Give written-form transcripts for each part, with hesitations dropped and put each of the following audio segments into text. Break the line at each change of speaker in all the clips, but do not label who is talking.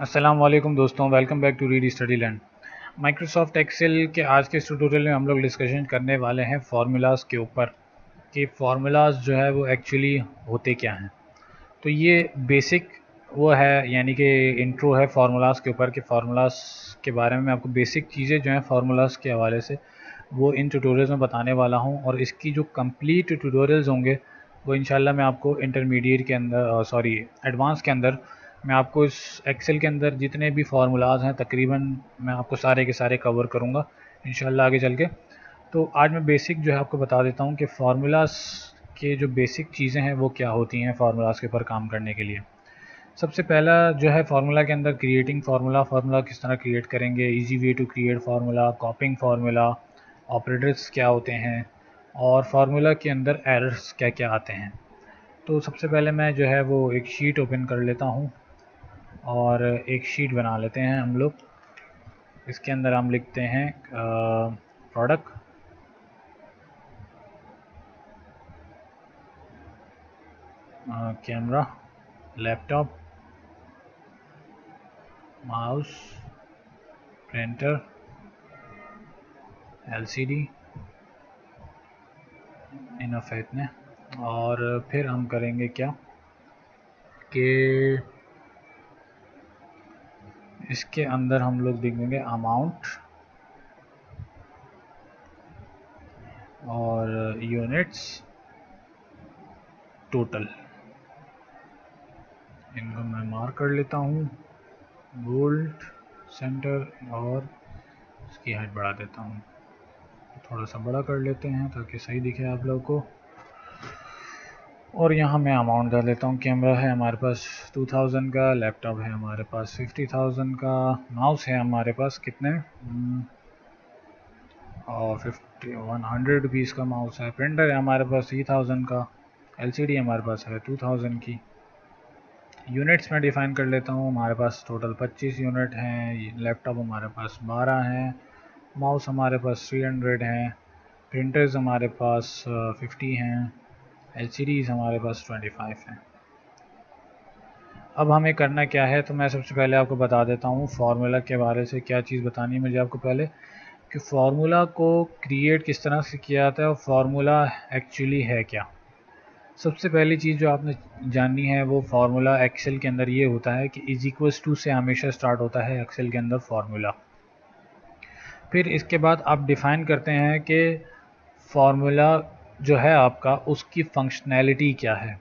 अस्सलाम वालेकुम दोस्तों, welcome back to read study land. Microsoft Excel के आज के इस ट्यूटोरियल में हम लोग डिस्कशन करने वाले हैं फार्मूलाज़ के ऊपर कि फार्मूलाज़ जो है वो एक्चुअली होते क्या हैं। तो ये बेसिक वो है, यानी कि इंट्रो है फार्मूलाज़ के ऊपर कि फार्मूलाज़ के बारे में मैं आपको बेसिक चीज़ें जो हैं फार्मूलाज़ के हवाले से वो इन ट्यूटोरियल्स में बताने वाला हूँ। और इसकी जो कंप्लीट ट्यूटोरियल्स होंगे वो इंशाल्लाह मैं आपको इंटरमीडिएट के अंदर एडवांस के अंदर मैं आपको इस एक्सेल के अंदर जितने भी फार्मूलाज़ हैं तकरीबन मैं आपको सारे के सारे कवर करूँगा इंशाल्लाह आगे चल के। तो आज मैं बेसिक जो है आपको बता देता हूँ कि फार्मूलाज़ के जो बेसिक चीज़ें हैं वो क्या होती हैं फार्मूलाज़ के ऊपर काम करने के लिए। सबसे पहला जो है फार्मूला के अंदर क्रिएटिंग फार्मूला किस तरह क्रिएट करेंगे, easy way to create formula, copying formula, operators क्या होते हैं और फार्मूला के अंदर एरर्स क्या क्या आते हैं। तो सबसे पहले मैं जो है वो एक शीट ओपन कर लेता हूँ और एक शीट बना लेते हैं हम लोग। इसके अंदर हम लिखते हैं product, camera, laptop, mouse, printer, LCD, enough है इतने। और फिर हम करेंगे क्या कि इसके अंदर हम लोग देखेंगे अमाउंट और यूनिट्स, टोटल। इनको मैं मार्क कर लेता हूँ बोल्ड सेंटर और इसकी हाइट बढ़ा देता हूँ, थोड़ा सा बड़ा कर लेते हैं ताकि सही दिखे आप लोगों को। और यहाँ मैं अमाउंट डाल देता हूँ। कैमरा है हमारे पास 2000 का, लैपटॉप है हमारे पास 50,000 का, माउस है हमारे पास कितने और 100 रुपीज़ का माउस है, प्रिंटर है हमारे पास 3000 का, एलसीडी हमारे पास है 2000 की। यूनिट्स में डिफ़ाइन कर लेता हूँ, हमारे पास टोटल 25 यूनिट हैं, लैपटॉप हमारे पास 12 हैं, माउस हमारे पास 300 हैं, प्रिंटर्स हमारे पास 50 हैं, एलसीडीज़ हमारे पास 25 हैं। अब हमें करना क्या है, तो मैं सबसे पहले आपको बता देता हूँ फार्मूला के बारे से। क्या चीज़ बतानी है मुझे आपको पहले कि फार्मूला को क्रिएट किस तरह से किया जाता है और फार्मूला एक्चुअली है क्या। सबसे पहली चीज़ जो आपने जाननी है वो फार्मूला एक्सेल के अंदर ये होता है कि इज इक्वल्स टू से हमेशा स्टार्ट होता है एक्सेल के अंदर फार्मूला। फिर इसके बाद आप डिफ़ाइन करते हैं कि फार्मूला जो है आपका उसकी फंक्शनैलिटी क्या है,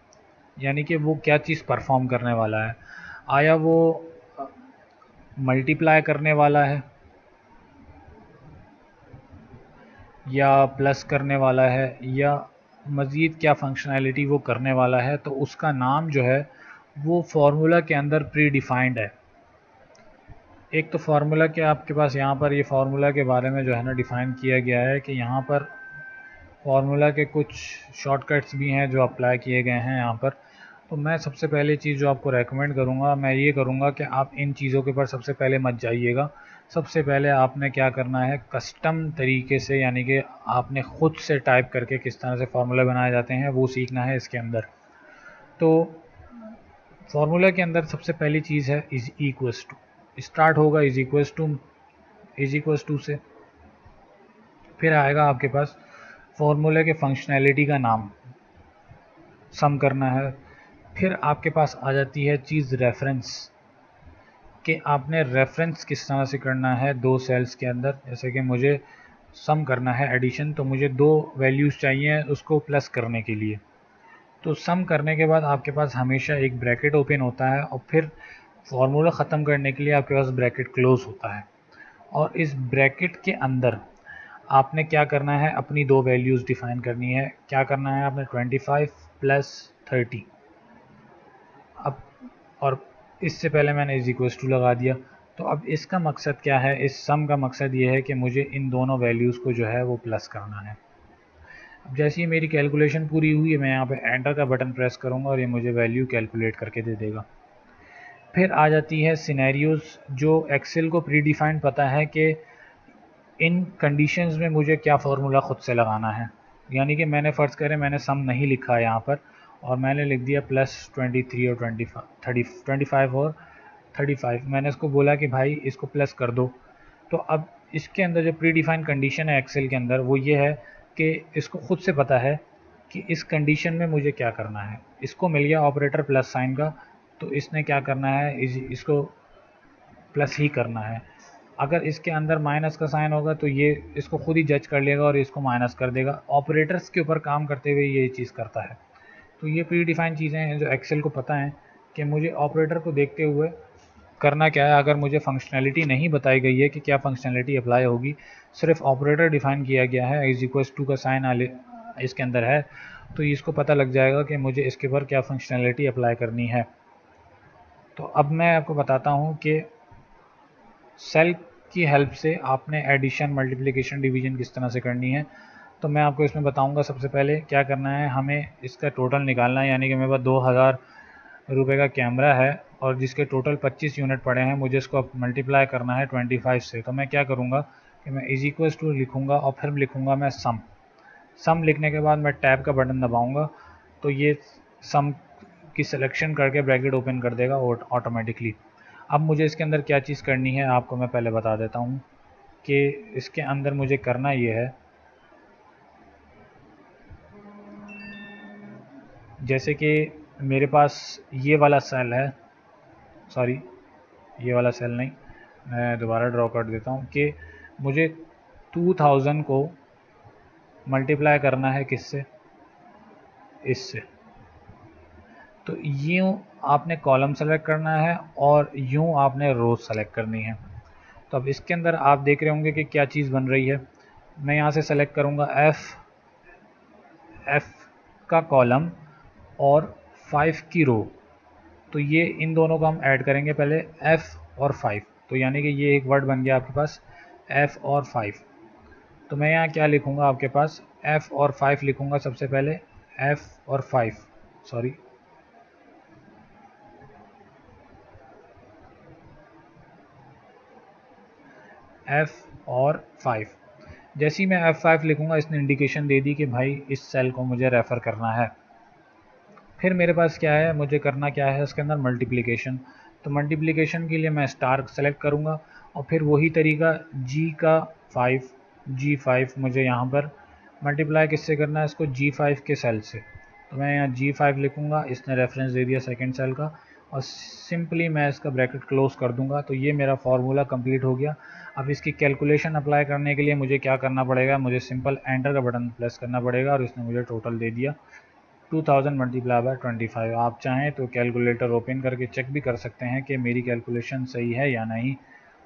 यानी कि वो क्या चीज़ परफॉर्म करने वाला है। आया वो मल्टीप्लाई करने वाला है या प्लस करने वाला है या मज़ीद क्या फंक्शनैलिटी वो करने वाला है, तो उसका नाम जो है वो फार्मूला के अंदर प्री डिफाइंड है। एक तो फार्मूला के आपके पास यहाँ पर ये फार्मूला के बारे में जो है ना डिफ़ाइन किया गया है कि यहाँ पर फार्मूला के कुछ शॉर्टकट्स भी हैं जो अप्लाई किए गए हैं यहाँ पर। तो मैं सबसे पहले चीज़ जो आपको रेकमेंड करूँगा, मैं ये करूँगा कि आप इन चीज़ों के ऊपर सबसे पहले मत जाइएगा। सबसे पहले आपने क्या करना है, कस्टम तरीके से, यानी कि आपने ख़ुद से टाइप करके किस तरह से फार्मूला बनाए जाते हैं वो सीखना है इसके अंदर। तो फार्मूला के अंदर सबसे पहली चीज़ है इज इक्वल्स टू, स्टार्ट होगा इज इक्वल्स टू से। फिर आएगा आपके पास फार्मूले के फंक्शनैलिटी का नाम, सम करना है। फिर आपके पास आ जाती है चीज़ रेफरेंस, कि आपने रेफरेंस किस तरह से करना है दो सेल्स के अंदर। जैसे कि मुझे सम करना है एडिशन, तो मुझे दो वैल्यूज़ चाहिए उसको प्लस करने के लिए। तो सम करने के बाद आपके पास हमेशा एक ब्रैकेट ओपन होता है और फिर फार्मूला ख़त्म करने के लिए आपके पास ब्रैकेट क्लोज़ होता है। और इस ब्रैकेट के अंदर आपने क्या करना है, अपनी दो वैल्यूज़ डिफ़ाइन करनी है। क्या करना है आपने, 25 प्लस 30। अब और इससे पहले मैंने इज इक्वल्स टू लगा दिया। तो अब इसका मकसद क्या है, इस सम का मकसद ये है कि मुझे इन दोनों वैल्यूज़ को जो है वो प्लस करना है। अब जैसे ही मेरी कैलकुलेशन पूरी हुई है, मैं यहाँ पे एंटर का बटन प्रेस करूँगा और ये मुझे वैल्यू कैलकुलेट करके दे देगा। फिर आ जाती है सिनेरियोज़, जो एक्सेल को प्री डिफाइंड पता है कि इन कंडीशंस में मुझे क्या फार्मूला ख़ुद से लगाना है। यानी कि मैंने फ़र्ज़ करें मैंने सम नहीं लिखा यहाँ पर और मैंने लिख दिया +23 और 25 और 35। मैंने इसको बोला कि भाई इसको प्लस कर दो। तो अब इसके अंदर जो प्री डिफाइंड कंडीशन है एक्सेल के अंदर वो ये है कि इसको खुद से पता है कि इस कंडीशन में मुझे क्या करना है। इसको मिल गया ऑपरेटर प्लस साइन का, तो इसने क्या करना है, इसको प्लस ही करना है। अगर इसके अंदर माइनस का साइन होगा तो ये इसको खुद ही जज कर लेगा और इसको माइनस कर देगा। ऑपरेटर्स के ऊपर काम करते हुए ये चीज़ करता है। तो ये प्री डिफाइंड चीज़ें हैं जो एक्सेल को पता है कि मुझे ऑपरेटर को देखते हुए करना क्या है। अगर मुझे फंक्शनैलिटी नहीं बताई गई है कि क्या फंक्शनैलिटी अप्लाई होगी, सिर्फ ऑपरेटर डिफाइन किया गया है, इज इक्वल्स टू का साइन इसके अंदर है, तो इसको पता लग जाएगा कि मुझे इसके ऊपर क्या फंक्शनैलिटी अप्लाई करनी है। तो अब मैं आपको बताता हूँ कि सेल की हेल्प से आपने एडिशन, मल्टीप्लिकेशन, डिवीजन किस तरह से करनी है। तो मैं आपको इसमें बताऊंगा। सबसे पहले क्या करना है, हमें इसका टोटल निकालना है। यानी कि मेरे पास 2000 रुपये का कैमरा है और जिसके टोटल 25 यूनिट पड़े हैं, मुझे इसको मल्टीप्लाई करना है 25 से। तो मैं क्या करूँगा कि मैं इज इक्वल्स टू लिखूँगा और फिर लिखूँगा मैं सम लिखने के बाद मैं टैब का बटन दबाऊँगा तो ये सम की सिलेक्शन करके ब्रैकेट ओपन कर देगा ऑटोमेटिकली। अब मुझे इसके अंदर क्या चीज़ करनी है आपको मैं पहले बता देता हूँ कि इसके अंदर मुझे करना ये है, जैसे कि मेरे पास ये वाला सेल है, सॉरी ये वाला सेल नहीं, मैं दोबारा ड्रॉ कर देता हूँ कि मुझे 2000 को मल्टीप्लाई करना है किससे, इससे। तो यूँ आपने कॉलम सेलेक्ट करना है और यूँ आपने रोज सेलेक्ट करनी है। तो अब इसके अंदर आप देख रहे होंगे कि क्या चीज़ बन रही है। मैं यहाँ से सेलेक्ट करूँगा एफ का कॉलम और 5 की रो। तो ये इन दोनों को हम ऐड करेंगे पहले, f और 5। तो यानी कि ये एक वर्ड बन गया आपके पास f और 5। तो मैं यहाँ क्या लिखूँगा आपके पास, f और 5 लिखूँगा सबसे पहले, f और 5, सॉरी f और 5। जैसे ही मैं F5 लिखूँगा इसने इंडिकेशन दे दी कि भाई इस सेल को मुझे रेफ़र करना है। फिर मेरे पास क्या है, मुझे करना क्या है इसके अंदर, मल्टीप्लिकेशन। तो मल्टीप्लिकेशन के लिए मैं स्टार सेलेक्ट करूँगा और फिर वही तरीका G5 मुझे यहाँ पर मल्टीप्लाई किससे करना है, इसको G5 के सेल से। तो मैं यहाँ G5 लिखूँगा, इसने रेफरेंस दे दिया सेकंड सेल का और सिंपली मैं इसका ब्रैकेट क्लोज कर दूँगा। तो ये मेरा फार्मूला कंप्लीट हो गया। अब इसकी कैलकुलेशन अप्लाई करने के लिए मुझे क्या करना पड़ेगा, मुझे सिंपल एंटर का बटन प्रेस करना पड़ेगा और इसने मुझे टोटल दे दिया 2000 मल्टीप्लाई बाय 25। आप चाहें तो कैलकुलेटर ओपन करके चेक भी कर सकते हैं कि मेरी कैलकुलेशन सही है या नहीं।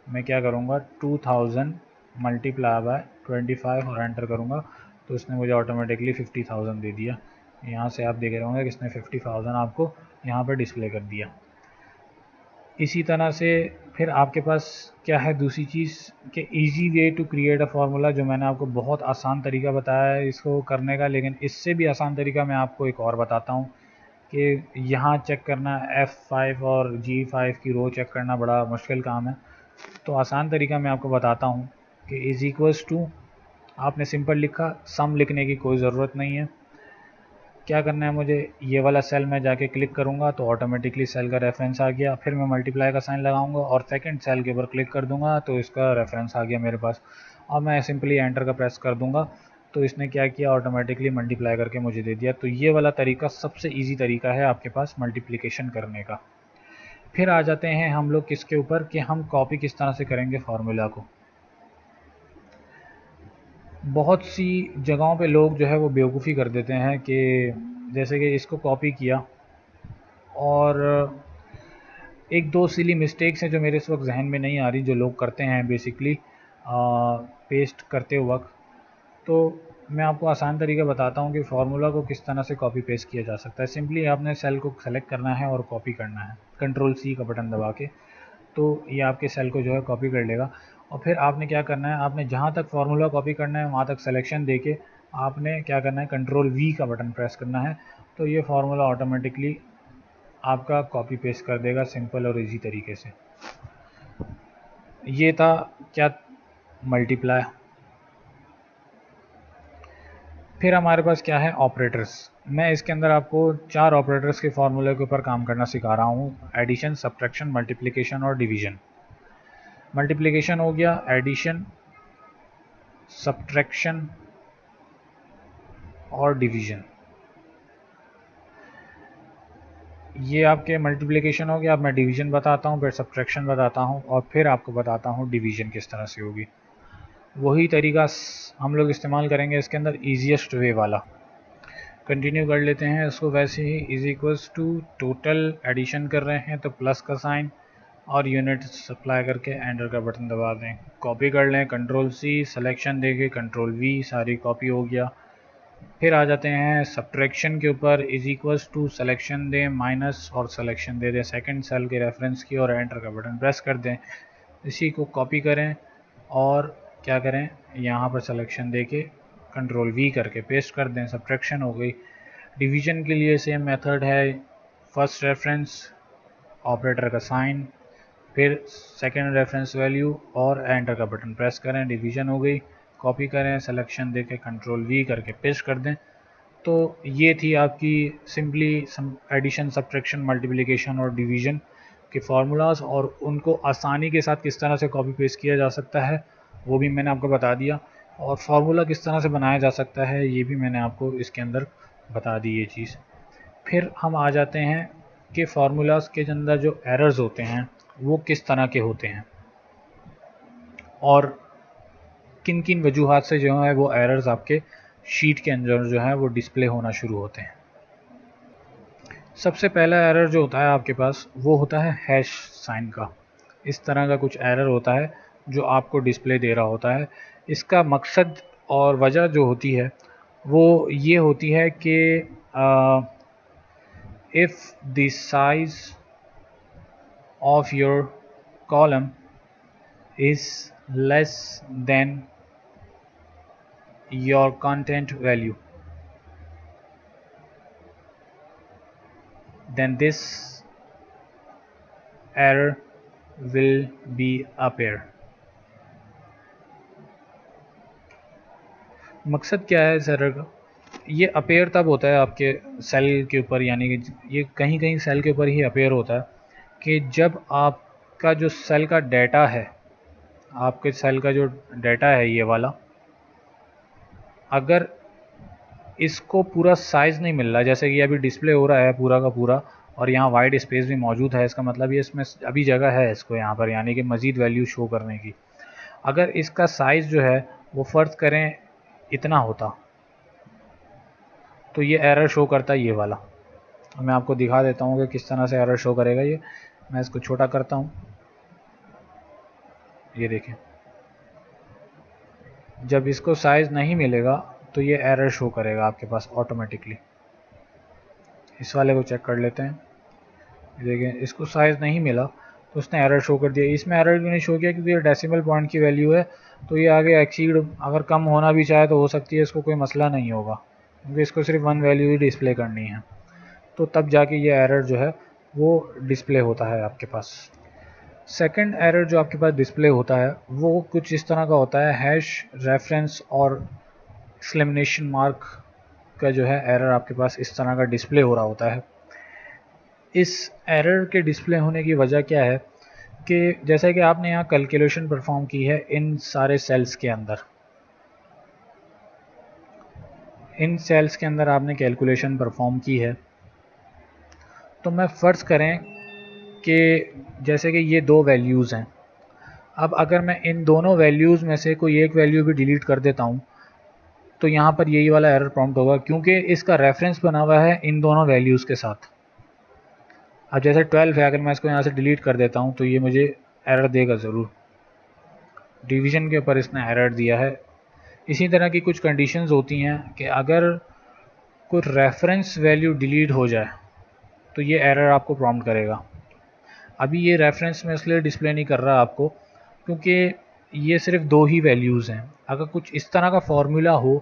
मैं क्या करूँगा, 2000 मल्टीप्लाई बाय 25 और एंटर करूँगा तो इसने मुझे ऑटोमेटिकली 50,000 दे दिया। यहाँ से आप देख रहे होंगे कि इसने 50,000 आपको यहाँ पर डिस्प्ले कर दिया। इसी तरह से फिर आपके पास क्या है दूसरी चीज़ कि easy way to create a formula, जो मैंने आपको बहुत आसान तरीका बताया है इसको करने का। लेकिन इससे भी आसान तरीका मैं आपको एक और बताता हूँ कि यहाँ चेक करना F5 और G5 की रो चेक करना बड़ा मुश्किल काम है। तो आसान तरीका मैं आपको बताता हूँ कि इज़ इक्वल्स टू, आपने सिंपल लिखा, सम लिखने की कोई ज़रूरत नहीं है। क्या करना है मुझे, ये वाला सेल में जाके क्लिक करूँगा तो ऑटोमेटिकली सेल का रेफरेंस आ गया। फिर मैं मल्टीप्लाई का साइन लगाऊंगा और सेकंड सेल के ऊपर क्लिक कर दूंगा तो इसका रेफरेंस आ गया मेरे पास। और मैं सिंपली एंटर का प्रेस कर दूंगा तो इसने क्या किया, ऑटोमेटिकली मल्टीप्लाई करके मुझे दे दिया। तो ये वाला तरीका सबसे ईजी तरीका है आपके पास मल्टीप्लिकेशन करने का। फिर आ जाते हैं हम लोग किसके ऊपर कि हम कॉपी किस तरह से करेंगे फार्मूला को। बहुत सी जगहों पे लोग जो है वो बेवकूफ़ी कर देते हैं कि जैसे कि इसको कॉपी किया और एक दो सिली मिस्टेक्स हैं जो मेरे इस वक्त जहन में नहीं आ रही, जो लोग करते हैं बेसिकली पेस्ट करते वक्त। तो मैं आपको आसान तरीका बताता हूँ कि फार्मूला को किस तरह से कॉपी पेस्ट किया जा सकता है। सिंपली आपने सेल को सेलेक्ट करना है और कॉपी करना है, कंट्रोल-C का बटन दबा के। तो ये आपके सेल को जो है कॉपी कर लेगा। और फिर आपने क्या करना है, आपने जहाँ तक फार्मूला कॉपी करना है वहाँ तक सिलेक्शन देके आपने क्या करना है, कंट्रोल-V का बटन प्रेस करना है। तो ये फार्मूला ऑटोमेटिकली आपका कॉपी पेस्ट कर देगा सिंपल और इजी तरीके से। ये था क्या, मल्टीप्लाई। फिर हमारे पास क्या है, ऑपरेटर्स। मैं इसके अंदर आपको 4 ऑपरेटर्स के फार्मूले के ऊपर काम करना सिखा रहा हूँ, एडिशन, सब्ट्रैक्शन, मल्टीप्लिकेशन और डिवीजन। मल्टीप्लिकेशन हो गया, एडिशन, सब्ट्रैक्शन और डिवीजन। ये आपके मल्टीप्लिकेशन हो गया। अब मैं डिवीजन बताता हूँ, फिर सब्ट्रैक्शन बताता हूँ और फिर आपको बताता हूँ डिवीजन किस तरह से होगी। वही तरीका हम लोग इस्तेमाल करेंगे इसके अंदर, ईजीएस्ट वे वाला। कंटिन्यू कर लेते हैं इसको वैसे ही। Is equals to, total addition कर रहे हैं तो प्लस का साइन और यूनिट सप्लाई करके एंटर का बटन दबा दें। कॉपी कर लें, कंट्रोल सी, सिलेक्शन देके कंट्रोल वी, सारी कॉपी हो गया। फिर आ जाते हैं सब्ट्रैक्शन के ऊपर। इज इक्वल्स टू, सिलेक्शन दें, माइनस और सिलेक्शन दे दें सेकंड सेल के रेफरेंस की और एंटर का बटन प्रेस कर दें। इसी को कॉपी करें और क्या करें, यहाँ पर सिलेक्शन देके कंट्रोल वी करके पेस्ट कर दें। सब्ट्रैक्शन हो गई। डिवीजन के लिए सेम मेथड है, फर्स्ट रेफरेंस, ऑपरेटर का साइन, फिर सेकंड रेफरेंस वैल्यू और एंटर का बटन प्रेस करें। डिवीजन हो गई। कॉपी करें, सिलेक्शन देके कंट्रोल वी करके पेस्ट कर दें। तो ये थी आपकी सिंपली एडिशन, सब्ट्रैक्शन, मल्टीप्लिकेशन और डिवीजन के फार्मूलाज, और उनको आसानी के साथ किस तरह से कॉपी पेस्ट किया जा सकता है वो भी मैंने आपको बता दिया, और फार्मूला किस तरह से बनाया जा सकता है ये भी मैंने आपको इसके अंदर बता दी ये चीज़। फिर हम आ जाते हैं कि फार्मूलाज के अंदर जो एरर्स होते हैं वो किस तरह के होते हैं और किन किन वजूहात से जो है वो एरर्स आपके शीट के अंदर जो है वो डिस्प्ले होना शुरू होते हैं। सबसे पहला एरर जो होता है आपके पास वो होता है हैश साइन का। इस तरह का कुछ एरर होता है जो आपको डिस्प्ले दे रहा होता है। इसका मकसद और वजह जो होती है वो ये होती है कि if the size of your column is less than your content value, then this error will be appear। मकसद क्या है इस एरर का? ये अपेयर तब होता है आपके सेल के ऊपर, यानी कि ये कहीं कहीं सेल के ऊपर ही अपेयर होता है कि जब आपका जो सेल का डाटा है, आपके सेल का जो डाटा है ये वाला, अगर इसको पूरा साइज़ नहीं मिल रहा, जैसे कि अभी डिस्प्ले हो रहा है पूरा का पूरा और यहाँ वाइड स्पेस भी मौजूद है, इसका मतलब ये इसमें अभी जगह है इसको यहाँ पर, यानी कि मज़ीद वैल्यू शो करने की। अगर इसका साइज़ जो है वो फ़र्ज़ करें इतना होता तो ये एरर शो करता है ये वाला। मैं आपको दिखा देता हूँ कि किस तरह से एरर शो करेगा ये। मैं इसको छोटा करता हूँ, ये देखें, जब इसको साइज़ नहीं मिलेगा तो ये एरर शो करेगा आपके पास ऑटोमेटिकली। इस वाले को चेक कर लेते हैं, देखें इसको साइज़ नहीं मिला तो उसने एरर शो कर दिया। इसमें एरर क्यों नहीं शो किया? क्योंकि ये डेसिमल पॉइंट की वैल्यू है, तो ये आगे एक्सीड अगर कम होना भी चाहे तो हो सकती है, इसको कोई मसला नहीं होगा क्योंकि इसको सिर्फ 1 वैल्यू ही डिस्प्ले करनी है, तो तब जाके ये एरर जो है वो डिस्प्ले होता है आपके पास। सेकंड एरर जो आपके पास डिस्प्ले होता है वो कुछ इस तरह का होता है, हैश, रेफरेंस और एक्सक्लेमेशन मार्क का जो है एरर आपके पास इस तरह का डिस्प्ले हो रहा होता है। इस एरर के डिस्प्ले होने की वजह क्या है कि जैसा कि आपने यहाँ कैलकुलेशन परफॉर्म की है इन सारे सेल्स के अंदर, इन सेल्स के अंदर आपने कैलकुलेशन परफॉर्म की है, तो मैं फ़र्ज़ करें कि जैसे कि ये दो वैल्यूज़ हैं। अब अगर मैं इन दोनों वैल्यूज़ में से कोई एक वैल्यू भी डिलीट कर देता हूँ तो यहाँ पर यही वाला एरर प्रॉम्प्ट होगा, क्योंकि इसका रेफरेंस बना हुआ है इन दोनों वैल्यूज़ के साथ। अब जैसे 12 है, अगर मैं इसको यहाँ से डिलीट कर देता हूँ तो ये मुझे एरर देगा ज़रूर। डिवीज़न के ऊपर इसने एरर दिया है। इसी तरह की कुछ कंडीशंस होती हैं कि अगर कोई रेफरेंस वैल्यू डिलीट हो जाए तो ये एरर आपको प्रॉम्प्ट करेगा। अभी ये रेफरेंस में इसलिए डिस्प्ले नहीं कर रहा आपको क्योंकि ये सिर्फ दो ही वैल्यूज़ हैं। अगर कुछ इस तरह का फार्मूला हो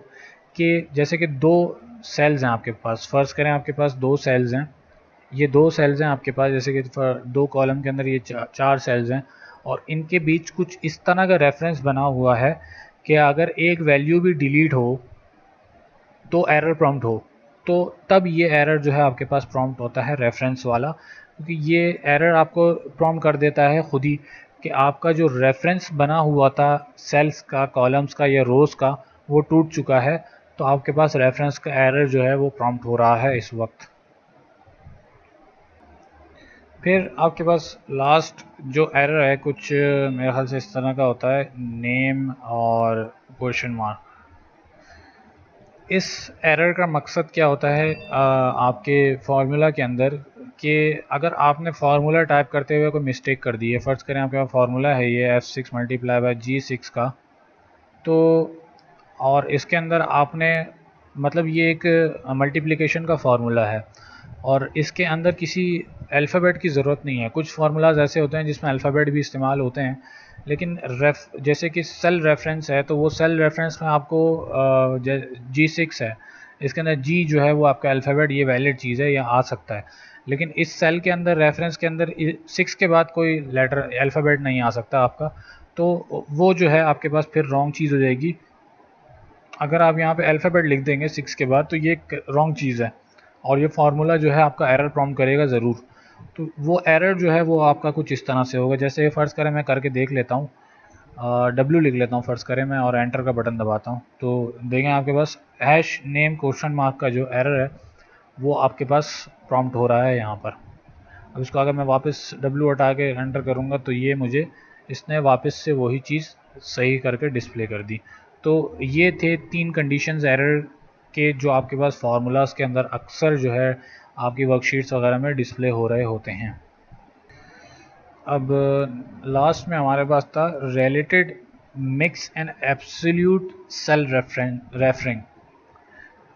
कि जैसे कि दो सेल्स हैं आपके पास, फ़र्ज़ करें आपके पास दो सेल्स हैं, ये दो सेल्स हैं आपके पास, जैसे कि दो कॉलम के अंदर ये चार सेल्स हैं और इनके बीच कुछ इस तरह का रेफरेंस बना हुआ है कि अगर एक वैल्यू भी डिलीट हो तो एरर प्रॉम्प्ट हो। तो तब ये एरर जो है आपके पास प्रॉम्प्ट होता है रेफरेंस वाला, क्योंकि ये एरर आपको प्रॉम्प्ट कर देता है खुद ही कि आपका जो रेफरेंस बना हुआ था सेल्स का, कॉलम्स का या रोज़ का, वो टूट चुका है। तो आपके पास रेफरेंस का एरर जो है वो प्रॉम्प्ट हो रहा है इस वक्त। फिर आपके पास लास्ट जो एरर है कुछ मेरे ख्याल से इस तरह का होता है, नेम और क्वेश्चन मार्क। इस एरर का मकसद क्या होता है आपके फार्मूला के अंदर, कि अगर आपने फार्मूला टाइप करते हुए कोई मिस्टेक कर दी है, फ़र्ज़ करें आपके पास फार्मूला है ये f6 मल्टीप्लाई बाय g6 का, तो और इसके अंदर आपने मतलब ये एक मल्टीप्लिकेशन का फार्मूला है और इसके अंदर किसी अल्फ़ाबेट की ज़रूरत नहीं है। कुछ फार्मूलाज ऐसे होते हैं जिसमें अल्फ़ाबेट भी इस्तेमाल होते हैं, लेकिन जैसे कि सेल रेफरेंस है, तो वो सेल रेफरेंस में आपको G6 है, इसके अंदर G जो है वो आपका अल्फ़ाबेट, ये वैलिड चीज़ है, यह आ सकता है। लेकिन इस सेल के अंदर रेफरेंस के अंदर 6 के बाद कोई लेटर अल्फ़ाबेट नहीं आ सकता आपका, तो वो जो है आपके पास फिर रॉन्ग चीज़ हो जाएगी। अगर आप यहाँ पे अल्फ़ाबेट लिख देंगे 6 के बाद, तो ये एक रॉन्ग चीज़ है और ये फार्मूला जो है आपका एरर प्रॉम्प्ट करेगा ज़रूर। तो वो एरर जो है वो आपका कुछ इस तरह से होगा, जैसे फ़र्ज़ करें मैं करके देख लेता हूँ, W लिख लेता हूँ फ़र्ज़ करें मैं और एंटर का बटन दबाता हूँ, तो देखें आपके पास हैश नेम क्वेश्चन मार्क का जो एरर है वो आपके पास प्रॉम्प्ट हो रहा है यहाँ पर। अब इसको अगर मैं वापस W हटा के एंटर करूँगा तो ये मुझे इसने वापस से वही चीज़ सही करके डिस्प्ले कर दी। तो ये थे 3 कंडीशंस एरर के जो आपके पास फार्मूलाज के अंदर अक्सर जो है आपकी वर्कशीट्स वगैरह में डिस्प्ले हो रहे होते हैं। अब लास्ट में हमारे पास था related mix and absolute cell referring.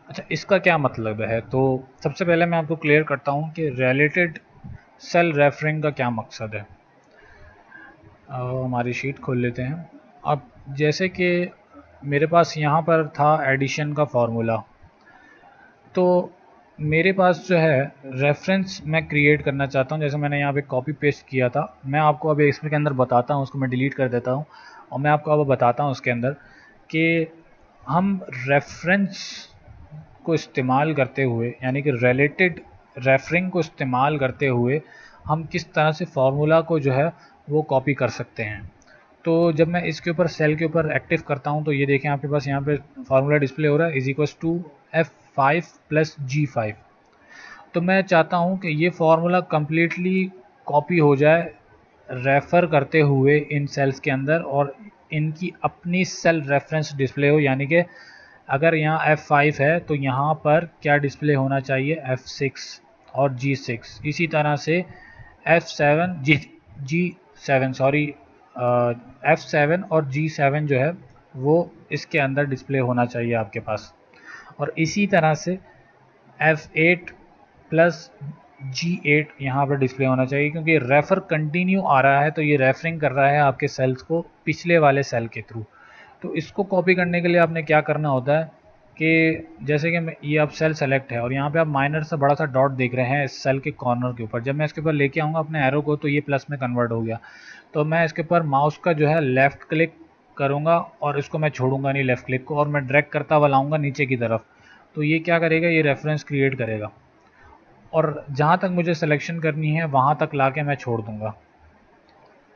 अच्छा, इसका क्या मतलब है? तो सबसे पहले मैं आपको क्लियर करता हूँ कि रिलेटेड सेल रेफरिंग का क्या मकसद है। हमारी शीट खोल लेते हैं। अब जैसे कि मेरे पास यहाँ पर था एडिशन का फार्मूला, तो मेरे पास जो है रेफरेंस मैं क्रिएट करना चाहता हूँ। जैसे मैंने यहाँ पे कॉपी पेस्ट किया था, मैं आपको अभी इसमें के अंदर बताता हूँ, उसको मैं डिलीट कर देता हूँ और मैं आपको अब बताता हूँ उसके अंदर कि हम रेफरेंस को इस्तेमाल करते हुए, यानी कि रिलेटेड रेफरिंग को इस्तेमाल करते हुए हम किस तरह से फार्मूला को जो है वो कॉपी कर सकते हैं। तो जब मैं इसके ऊपर सेल के ऊपर एक्टिव करता हूं तो ये देखें आपके पास यहाँ पे फार्मूला डिस्प्ले हो रहा है, is equals to F5 plus G5। तो मैं चाहता हूं कि ये फार्मूला कम्प्लीटली कॉपी हो जाए रेफ़र करते हुए इन सेल्स के अंदर और इनकी अपनी सेल रेफरेंस डिस्प्ले हो, यानी कि अगर यहाँ F5 है तो यहाँ पर क्या डिस्प्ले होना चाहिए, F6 और G6। इसी तरह से F7 G7 सॉरी F7 और G7 जो है वो इसके अंदर डिस्प्ले होना चाहिए आपके पास। और इसी तरह से F8 प्लस G8 यहाँ पर डिस्प्ले होना चाहिए, क्योंकि रेफ़र कंटिन्यू आ रहा है तो ये रेफरिंग कर रहा है आपके सेल्स को पिछले वाले सेल के थ्रू। तो इसको कॉपी करने के लिए आपने क्या करना होता है कि जैसे कि ये अब सेल सेलेक्ट है और यहाँ पे आप माइनर से बड़ा सा डॉट देख रहे हैं इस सेल के कॉर्नर के ऊपर। जब मैं इसके ऊपर लेके आऊँगा अपने एरो को तो ये प्लस में कन्वर्ट हो गया। तो मैं इसके ऊपर माउस का जो है लेफ़्ट क्लिक करूँगा और इसको मैं छोड़ूंगा नहीं लेफ़्ट क्लिक को, और मैं ड्रैग करता हुआ लाऊँगा नीचे की तरफ। तो ये क्या करेगा, ये रेफरेंस क्रिएट करेगा और जहाँ तक मुझे सिलेक्शन करनी है वहाँ तक लाके मैं छोड़ दूँगा।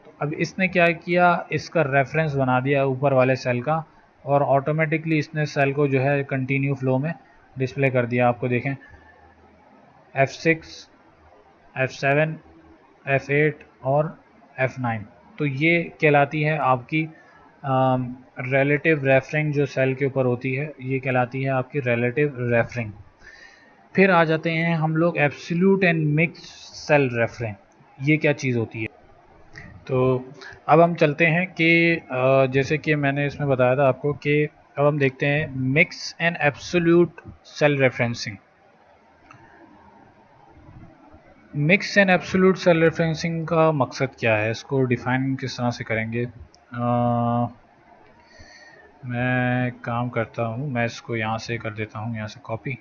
तो अब इसने क्या किया, इसका रेफरेंस बना दिया ऊपर वाले सेल का और ऑटोमेटिकली इसने सेल को जो है कंटिन्यू फ्लो में डिस्प्ले कर दिया। आपको देखें F6, F7, F8 और F9। तो ये कहलाती है आपकी रिलेटिव रेफरिंग जो सेल के ऊपर होती है, ये कहलाती है आपकी रिलेटिव रेफरिंग। फिर आ जाते हैं हम लोग absolute and mix cell referring, ये क्या चीज़ होती है। तो अब हम चलते हैं कि जैसे कि मैंने इसमें बताया था आपको कि अब हम देखते हैं mix and absolute cell referencing. Mix and absolute cell referencing का मकसद क्या है, इसको डिफ़ाइन किस तरह से करेंगे। मैं काम करता हूँ, मैं इसको यहाँ से कर देता हूँ, यहाँ से कॉपी,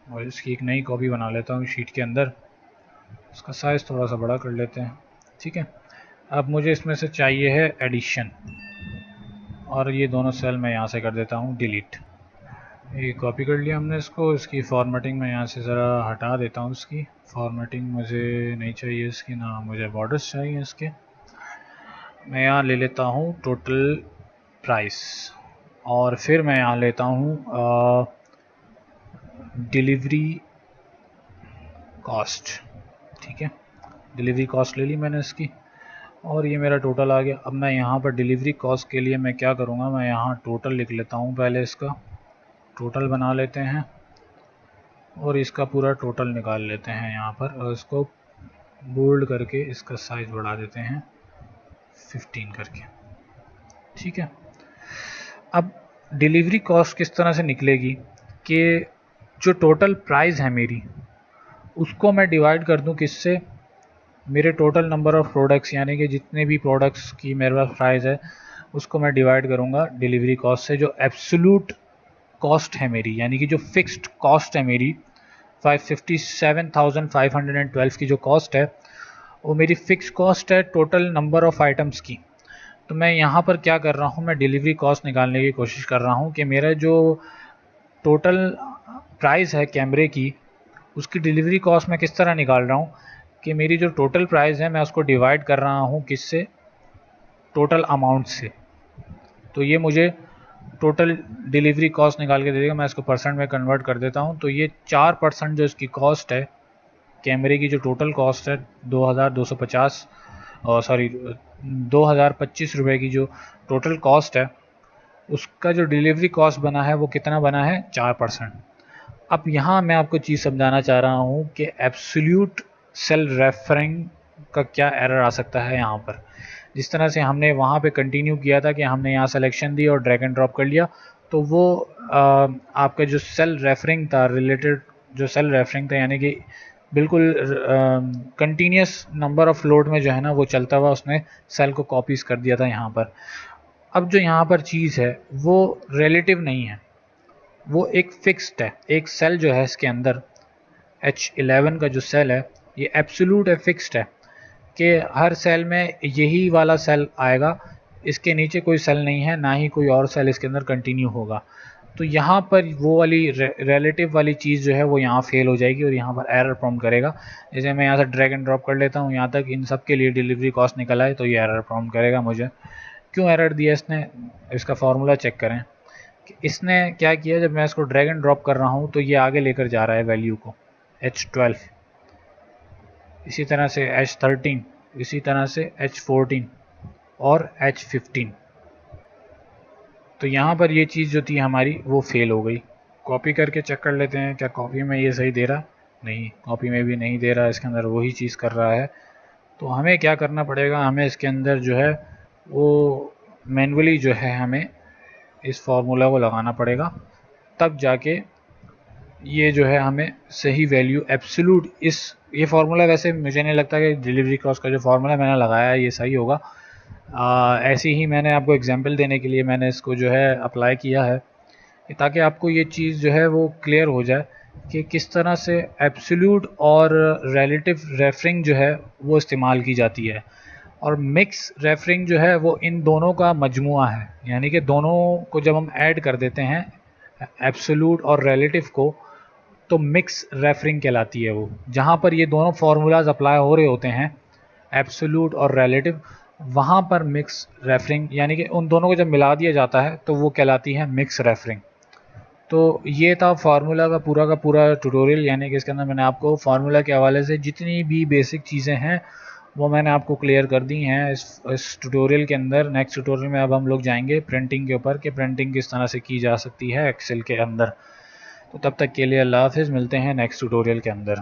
और इसकी एक नई कॉपी बना लेता हूँ शीट के अंदर। इसका साइज़ थोड़ा सा बड़ा कर लेते हैं, ठीक है। अब मुझे इसमें से चाहिए है एडिशन, और ये दोनों सेल मैं यहाँ से कर देता हूँ डिलीट। ये कॉपी कर लिया हमने इसको। इसकी फॉर्मेटिंग मैं यहाँ से ज़रा हटा देता हूँ। इसकी फॉर्मेटिंग मुझे नहीं चाहिए इसकी, ना मुझे बॉर्डर्स चाहिए इसके। मैं यहाँ ले लेता हूँ टोटल प्राइस, और फिर मैं यहाँ लेता हूँ डिलीवरी कॉस्ट। ठीक है, डिलीवरी कॉस्ट ले ली मैंने इसकी, और ये मेरा टोटल आ गया। अब मैं यहाँ पर डिलीवरी कॉस्ट के लिए मैं क्या करूँगा, मैं यहाँ टोटल लिख लेता हूँ। पहले इसका टोटल बना लेते हैं और इसका पूरा टोटल निकाल लेते हैं यहाँ पर, और इसको बोल्ड करके इसका साइज़ बढ़ा देते हैं 15 करके। ठीक है, अब डिलीवरी कॉस्ट किस तरह से निकलेगी कि जो टोटल प्राइस है मेरी, उसको मैं डिवाइड कर दूं किससे, मेरे टोटल नंबर ऑफ़ प्रोडक्ट्स, यानी कि जितने भी प्रोडक्ट्स की मेरे पास प्राइस है उसको मैं डिवाइड करूंगा डिलीवरी कॉस्ट से। जो एब्सोल्यूट कॉस्ट है मेरी, यानी कि जो फिक्स्ड कॉस्ट है मेरी 557,512 की जो कॉस्ट है, वो मेरी फिक्स कॉस्ट है टोटल नंबर ऑफ़ आइटम्स की। तो मैं यहाँ पर क्या कर रहा हूँ, मैं डिलीवरी कॉस्ट निकालने की कोशिश कर रहा हूँ कि मेरा जो टोटल प्राइस है कैमरे की, उसकी डिलीवरी कॉस्ट मैं किस तरह निकाल रहा हूँ कि मेरी जो टोटल प्राइस है मैं उसको डिवाइड कर रहा हूँ किससे, टोटल अमाउंट से। तो ये मुझे टोटल डिलीवरी कॉस्ट निकाल के दे देगा। मैं इसको परसेंट में कन्वर्ट कर देता हूँ। तो ये 4% जो इसकी कॉस्ट है कैमरे की, जो टोटल कॉस्ट है 2250 सॉरी 2025 रुपये की जो टोटल कॉस्ट है, उसका जो डिलीवरी कॉस्ट बना है वो कितना बना है, 4%। अब यहाँ मैं आपको चीज़ समझाना चाह रहा हूँ कि एब्सोल्यूट सेल रेफरिंग का क्या एरर आ सकता है यहाँ पर। जिस तरह से हमने वहाँ पे कंटिन्यू किया था कि हमने यहाँ सिलेक्शन दी और ड्रैग एंड ड्रॉप कर लिया, तो वो आपका जो सेल रेफरिंग था, रिलेटेड जो सेल रेफरिंग था, यानी कि बिल्कुल कंटिन्यूस नंबर ऑफ़ लोड में जो है ना वो चलता हुआ उसने सेल को कॉपीज़ कर दिया था यहाँ पर। अब जो यहाँ पर चीज़ है वो रिलेटिव नहीं है, वो एक फिक्स्ड है। एक सेल जो है इसके अंदर H11 का जो सेल है ये एब्सोल्यूट है, फिक्स्ड है कि हर सेल में यही वाला सेल आएगा, इसके नीचे कोई सेल नहीं है, ना ही कोई और सेल इसके अंदर कंटिन्यू होगा। तो यहाँ पर वो वाली रिलेटिव वाली चीज़ जो है वो यहाँ फेल हो जाएगी और यहाँ पर एरर प्रॉम्प्ट करेगा। जैसे मैं यहाँ से ड्रैग एंड ड्रॉप कर लेता हूँ यहाँ तक, इन सब के लिए डिलीवरी कॉस्ट निकल आए, तो ये एरर प्रॉम्प्ट करेगा मुझे। क्यों एरर दिया इसने, इसका फार्मूला चेक करें कि इसने क्या किया। जब मैं इसको ड्रैग एंड ड्रॉप कर रहा हूँ तो ये आगे लेकर जा रहा है वैल्यू को H12, इसी तरह से H13, इसी तरह से H14 और H15। तो यहाँ पर ये चीज़ जो थी हमारी वो फेल हो गई। कॉपी करके चेक कर लेते हैं क्या कॉपी में ये सही दे रहा, नहीं, कॉपी में भी नहीं दे रहा, इसके अंदर वही चीज़ कर रहा है। तो हमें क्या करना पड़ेगा, हमें इसके अंदर जो है वो मैन्युअली जो है हमें इस फार्मूला को लगाना पड़ेगा, तब जाके ये जो है हमें सही वैल्यू एब्सोल्यूट, ये फार्मूला वैसे मुझे नहीं लगता कि डिलीवरी कॉस्ट का जो फार्मूला मैंने लगाया है ये सही होगा। ऐसे ही मैंने आपको एग्जांपल देने के लिए मैंने इसको जो है अप्लाई किया है, ताकि आपको ये चीज़ जो है वो क्लियर हो जाए कि किस तरह से एब्सोल्यूट और रिलेटिव रेफरिंग जो है वो इस्तेमाल की जाती है। और मिक्स रेफरिंग जो है वो इन दोनों का मजमुआ है, यानी कि दोनों को जब हम ऐड कर देते हैं एब्सोल्यूट और रिलेटिव को, तो मिक्स रेफरिंग कहलाती है वो। जहाँ पर ये दोनों फार्मूलाज अप्लाई हो रहे होते हैं, एब्सोल्यूट और रिलेटिव, वहाँ पर मिक्स रेफरिंग, यानी कि उन दोनों को जब मिला दिया जाता है तो वो कहलाती है मिक्स रेफरिंग। तो ये था फार्मूला का पूरा ट्यूटोरियल, यानी कि इसके अंदर मैंने आपको फार्मूला के हवाले से जितनी भी बेसिक चीज़ें हैं वो मैंने आपको क्लियर कर दी हैं इस ट्यूटोरियल के अंदर। नेक्स्ट ट्यूटोरियल में अब हम लोग जाएंगे प्रिंटिंग के ऊपर कि प्रिंटिंग किस तरह से की जा सकती है एक्सेल के अंदर। तो तब तक के लिए अल्लाह हाफिज़, मिलते हैं नेक्स्ट ट्यूटोरियल के अंदर।